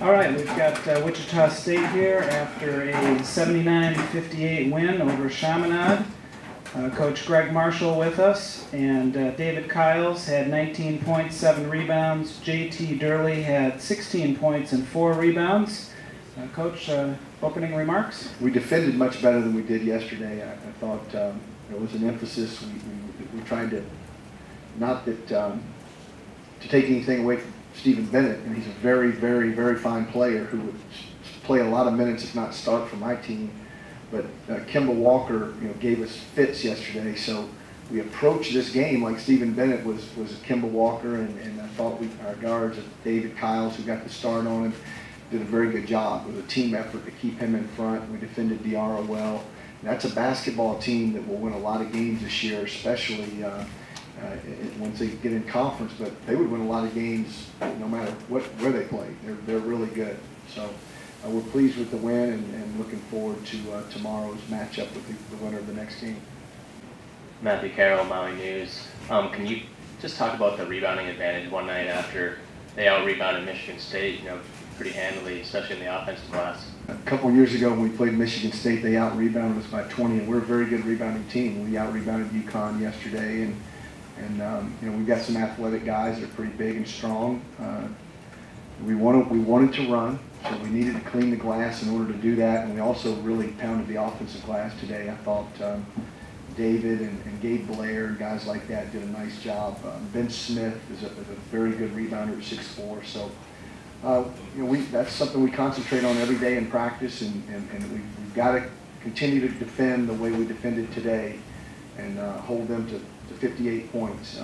All right, we've got Wichita State here after a 79-58 win over Chaminade. Coach Greg Marshall with us, and David Kiles had 19 points, 7 rebounds. JT Durley had 16 points and 4 rebounds. Coach, opening remarks? We defended much better than we did yesterday. I thought there was an emphasis. We tried to, not that to take anything away from Stephen Bennett, and he's a very, very, very fine player who would play a lot of minutes, if not start for my team. But Kemba Walker, gave us fits yesterday, so we approached this game like Stephen Bennett was Kemba Walker, and I thought our guards, David Kiles, who got the start on him, did a very good job. It was a team effort to keep him in front. We defended Diarra well. And that's a basketball team that will win a lot of games this year, especially once they get in conference. But they would win a lot of games no matter where they play. They're really good. So we're pleased with the win and looking forward to tomorrow's matchup with the winner of the next game. Matthew Carroll, Maui News. Can you just talk about the rebounding advantage one night after they out-rebounded Michigan State, pretty handily, especially in the offensive glass? A couple of years ago when we played Michigan State, they out-rebounded us by 20, and we're a very good rebounding team. We out-rebounded UConn yesterday, and we've got some athletic guys that are pretty big and strong. We wanted to run, so we needed to clean the glass in order to do that, and we also really pounded the offensive glass today. I thought David and Gabe Blair and guys like that did a nice job. Ben Smith is a very good rebounder at 6'4", so that's something we concentrate on every day in practice, and we've got to continue to defend the way we defended today and hold them to 58 points.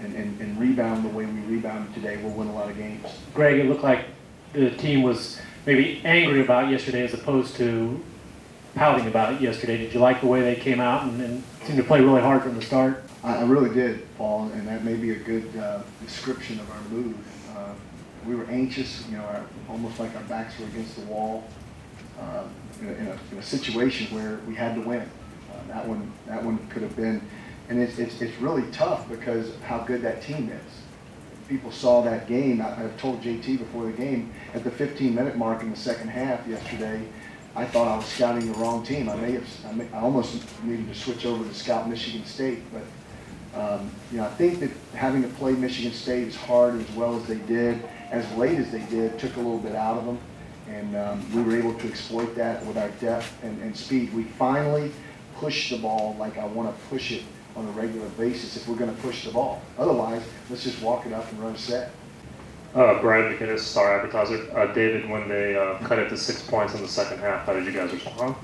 And rebound the way we rebounded today, we'll win a lot of games. Greg, it looked like the team was maybe angry about yesterday as opposed to pouting about it yesterday. Did you like the way they came out and seemed to play really hard from the start? I really did, Paul, and that may be a good description of our move. We were anxious, almost like our backs were against the wall in a situation where we had to win. That one could have been. And it's really tough because of how good that team is. People saw that game. I told JT before the game, at the 15-minute mark in the second half yesterday, I thought I was scouting the wrong team. I almost needed to switch over to scout Michigan State. But I think that having to play Michigan State as hard as well as they did, as late as they did, took a little bit out of them. And we were able to exploit that with our depth and speed. We finally pushed the ball like I want to push it on a regular basis if we're going to push the ball. Otherwise, let's just walk it up and run a set. Brad McInnes, Star Advertiser. David, when they cut it to 6 points in the second half, how did you guys respond?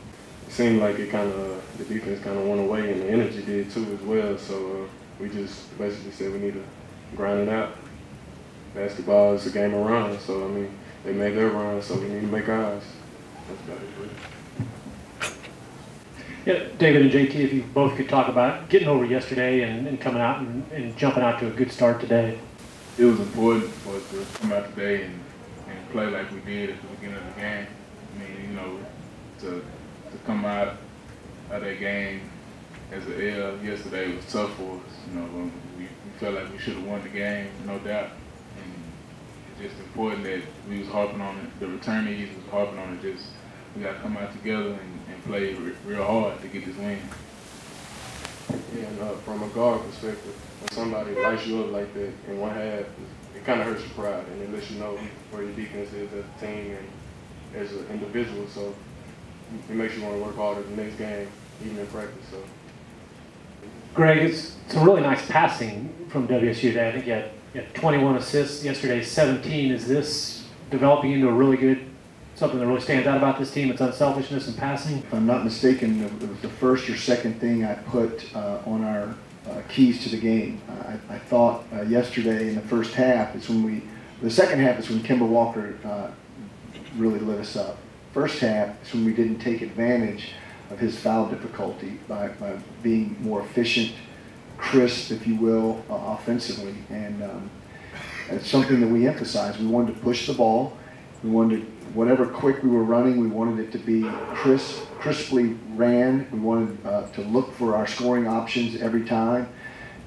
It seemed like the defense kind of went away, and the energy did too as well. So we just basically said we need to grind it out. Basketball is a game of runs, so they made their run, so we need to make ours. That's about it, really. Yeah, David and JT, if you both could talk about getting over yesterday and coming out and jumping out to a good start today. It was important for us to come out today and play like we did at the beginning of the game. To come out of that game as an L yesterday was tough for us. We felt like we should have won the game, no doubt. And it's just important that we was harping on it. The returnees was harping on it. We got to come out together and play real hard to get this win. Yeah, and from a guard perspective, when somebody lights you up like that in one half, it kind of hurts your pride, and it lets you know where your defense is as a team and as an individual. So it makes you want to work harder the next game, even in practice. So, Greg, it's some really nice passing from WSU today. I think you had 21 assists yesterday, 17. Is this developing into a really good? Something that really stands out about this team, it's unselfishness and passing? If I'm not mistaken, it was the first or second thing I put on our keys to the game. I thought yesterday in the first half, the second half is when Kemba Walker really lit us up. First half is when we didn't take advantage of his foul difficulty by being more efficient, crisp, if you will, offensively. And it's something that we emphasized. We wanted to push the ball. We wanted to, whatever quick we were running, we wanted it to be crisply ran. We wanted to look for our scoring options every time.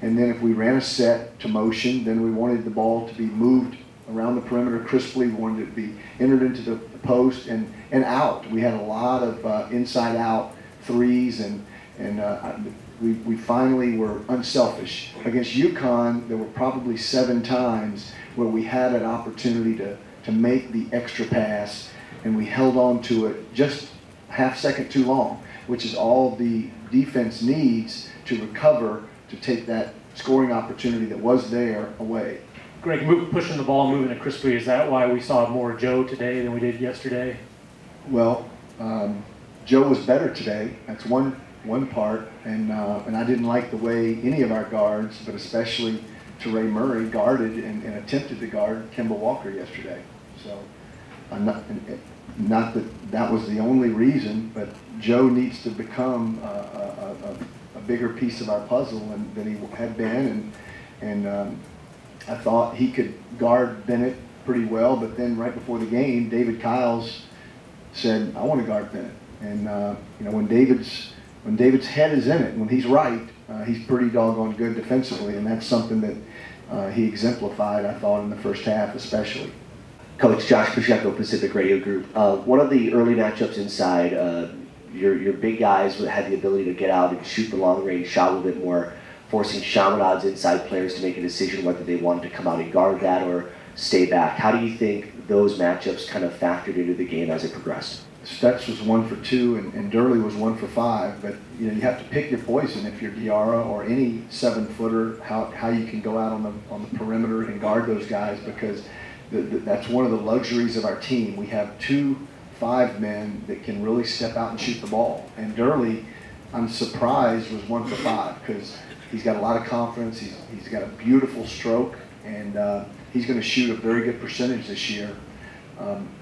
And then if we ran a set to motion, then we wanted the ball to be moved around the perimeter crisply. We wanted it to be entered into the post and out. We had a lot of inside-out threes, and we finally were unselfish. Against UConn, there were probably 7 times where we had an opportunity to make the extra pass, and we held on to it just half second too long, which is all the defense needs to recover to take that scoring opportunity that was there away. Greg, pushing the ball, moving it crisply, is that why we saw more Joe today than we did yesterday? Well, Joe was better today. That's one part, and I didn't like the way any of our guards, but especially Teray Murray, guarded and attempted to guard Kemba Walker yesterday. So, not that was the only reason, but Joe needs to become a bigger piece of our puzzle than he had been, and I thought he could guard Bennett pretty well, but then right before the game, David Kiles said, "I want to guard Bennett." And when David's head is in it, when he's right, he's pretty doggone good defensively, and that's something that he exemplified, I thought, in the first half especially. Coach Josh Pacheco, Pacific Radio Group. One of the early matchups inside, your big guys had the ability to get out and shoot the long range shot a little bit more, forcing Chaminade's inside players to make a decision whether they wanted to come out and guard that or stay back. How do you think those matchups kind of factored into the game as it progressed? Stutz was 1 for 2, and Durley was 1 for 5. But you have to pick your poison if you're Diarra or any 7-footer. How you can go out on the perimeter and guard those guys, because that's one of the luxuries of our team. We have 2 5-men that can really step out and shoot the ball. And Durley, I'm surprised, was 1 for 5 because he's got a lot of confidence. He's got a beautiful stroke, and he's going to shoot a very good percentage this year.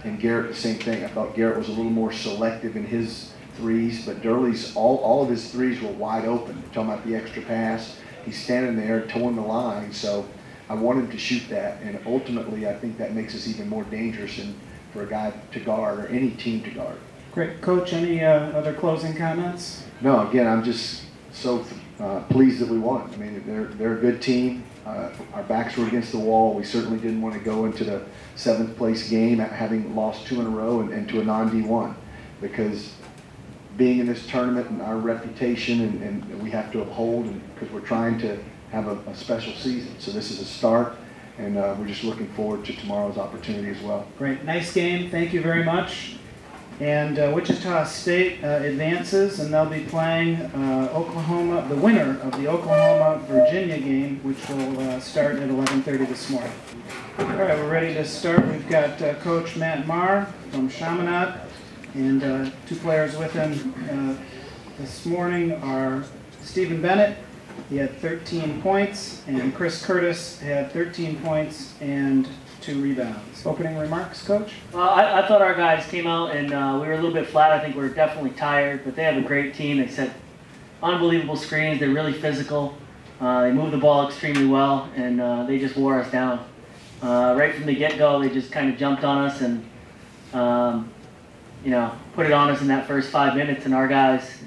And Garrett, the same thing. I thought Garrett was a little more selective in his threes, but Durley's all of his threes were wide open. You're talking about the extra pass. He's standing there towing the line, so I want him to shoot that. And ultimately, I think that makes us even more dangerous for a guy to guard or any team to guard. Great. Coach, any other closing comments? No, again, I'm just so pleased that we won. I mean, they're a good team. Our backs were against the wall. We certainly didn't want to go into the 7th place game having lost 2 in a row and to a non-D1, because being in this tournament and our reputation and we have to uphold, and because we're trying to have a special season. So this is a start, and we're just looking forward to tomorrow's opportunity as well. Great. Nice game. Thank you very much. And Wichita State advances, and they'll be playing Oklahoma, the winner of the Oklahoma-Virginia game, which will start at 11:30 this morning. All right, we're ready to start. We've got Coach Matt Marr from Chaminade, and 2 players with him this morning are Stephen Bennett. He had 13 points, and Chris Curtis had 13 points and 2 rebounds. Opening remarks, Coach? I thought our guys came out and we were a little bit flat. I think we were definitely tired, but they have a great team. They set unbelievable screens. They're really physical. They move the ball extremely well, and they just wore us down. Right from the get-go, they just kind of jumped on us and put it on us in that first 5 minutes, and our guys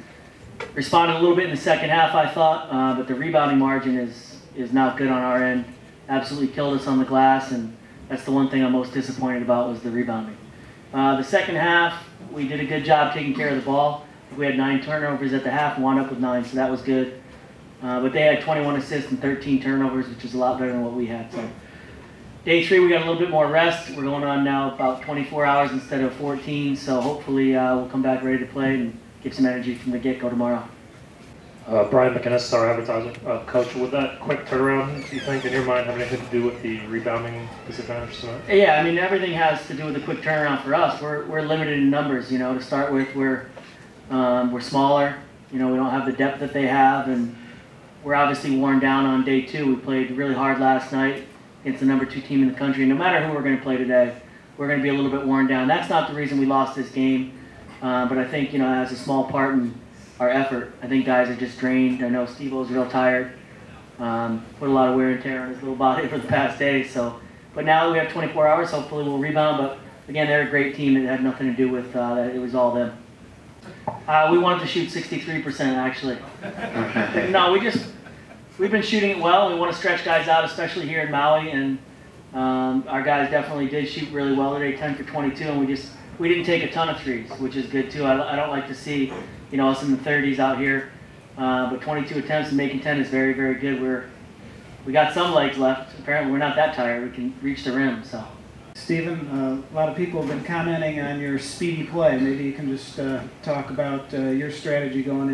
responded a little bit in the second half, I thought, but the rebounding margin is not good on our end. Absolutely killed us on the glass, and that's the one thing I'm most disappointed about was the rebounding. The second half, we did a good job taking care of the ball. We had 9 turnovers at the half and wound up with 9, so that was good. But they had 21 assists and 13 turnovers, which is a lot better than what we had. So day 3, we got a little bit more rest. We're going on now about 24 hours instead of 14, so hopefully we'll come back ready to play and give some energy from the get-go tomorrow. Brian McInnes, Star Advertiser. Coach, would that quick turnaround, do you think, in your mind, have anything to do with the rebounding disadvantage tonight? Yeah, I mean, everything has to do with the quick turnaround for us. We're limited in numbers, to start with. We're smaller. We don't have the depth that they have, and we're obviously worn down on day 2. We played really hard last night against the number 2 team in the country. No matter who we're going to play today, we're going to be a little bit worn down. That's not the reason we lost this game, but I think, as a small part in our effort. I think guys are just drained. I know Steve-O's real tired. Put a lot of wear and tear on his little body for the past day. But now that we have 24 hours, hopefully we'll rebound. But again, they're a great team. It had nothing to do with that. It was all them. We wanted to shoot 63% actually. No, we've been shooting it well. We want to stretch guys out, especially here in Maui. And Our guys definitely did shoot really well today, 10 for 22, and we didn't take a ton of threes, which is good too. I don't like to see, us in the 30s out here, but 22 attempts and making 10 is very, very good. We got some legs left. Apparently, we're not that tired. We can reach the rim. So, Stephen, a lot of people have been commenting on your speedy play. Maybe you can just talk about your strategy going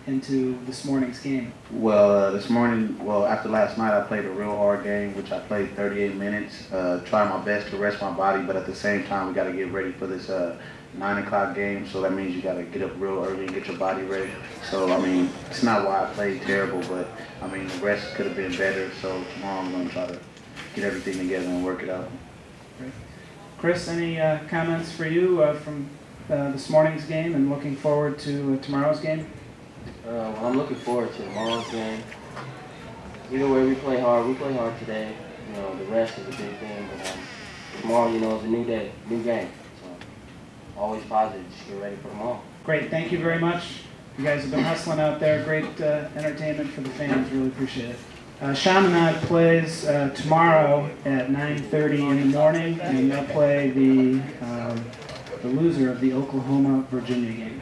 into this morning's game. Well, this morning, after last night, I played a real hard game, which I played 38 minutes. Trying my best to rest my body, but at the same time, we got to get ready for this 9 o'clock game. So that means you got to get up real early and get your body ready. So, it's not why I played terrible, but, the rest could have been better. So tomorrow I'm going to try to get everything together and work it out. Great. Chris, any comments for you from this morning's game and looking forward to tomorrow's game? Well, I'm looking forward to tomorrow's game. Either way, we play hard. We play hard today. The rest is a big thing, but tomorrow, is a new day, new game. So always positive. Just get ready for tomorrow. Great. Thank you very much. You guys have been hustling out there. Great entertainment for the fans. Really appreciate it. Chaminade plays tomorrow at 9:30 in the morning, and they'll play the loser of the Oklahoma-Virginia game.